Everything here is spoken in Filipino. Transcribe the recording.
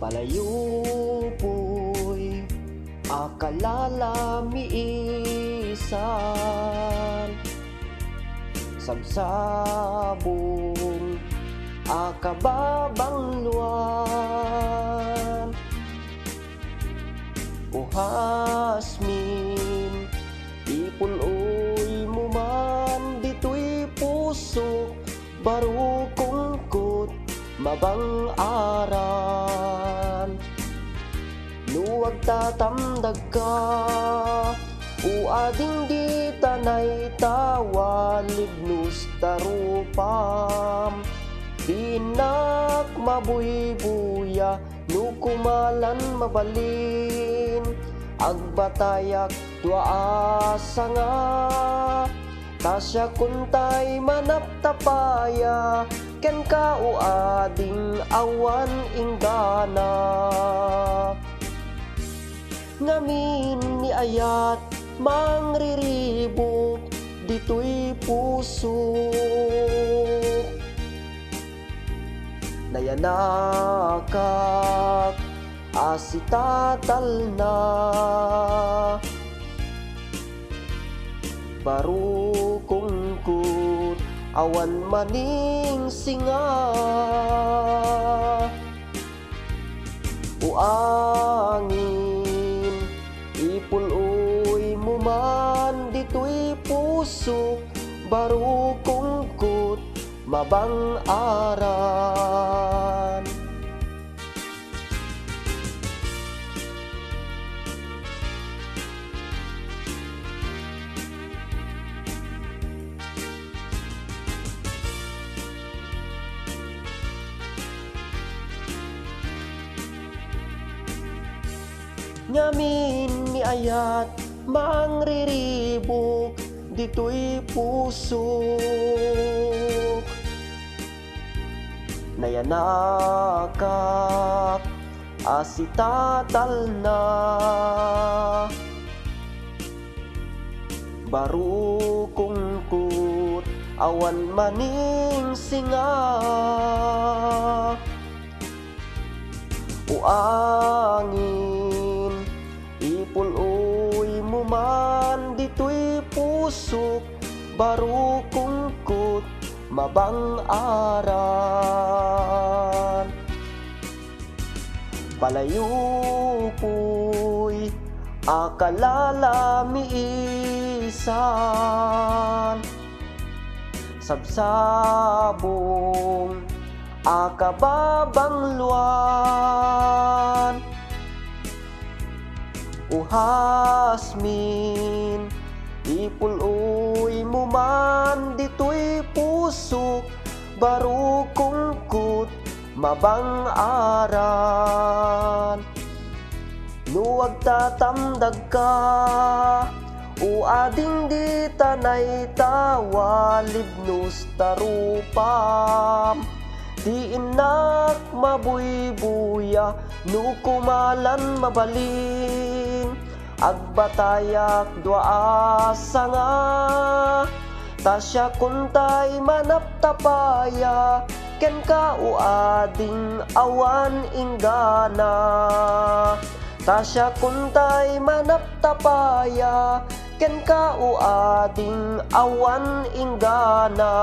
Palayupoy akalalamiisan, sabsabong akababangluan, uhasmin ipuloy mo man dito'y puso, baro kungkot mabang aran. Nuwag tatamdag ka, uading di tanay tawalib nus tarupam. Dinak mabuybuya, nukumalan mabalin, agbatayak tuaasa nga, tasya kuntay manaptapaya, ken ka uading awan inggana. Ngamin ni ayat mangriribok dito'y puso, nayanakak asitatal na, baro kungkut awan maning singa, uangin ipuloy mo man dito'y puso, baro kungkut mabang aran. Ngamin ni ayat mangriribok dito'y puso, nayanakak asitatal na, baro kungkut awan maning singa, uangin ipuloy mo man dito'y puso, baro kungkut mabang aran. Palayupoy akalalamiisan, sabsabong akababangluan, uhasmin ipuloy mo man dito'y puso, baro kungkut mabang aran. Nuwag tatamdag ka, uading di tanay tawalib nus tarupam. Di inak mabuybuya, nukumalan mabalin, agbatayak duaasa nga, tasya kuntay manaptapaya, ken ka uading awan inggana. Tasya kuntay manaptapaya, ken ka uading awan inggana.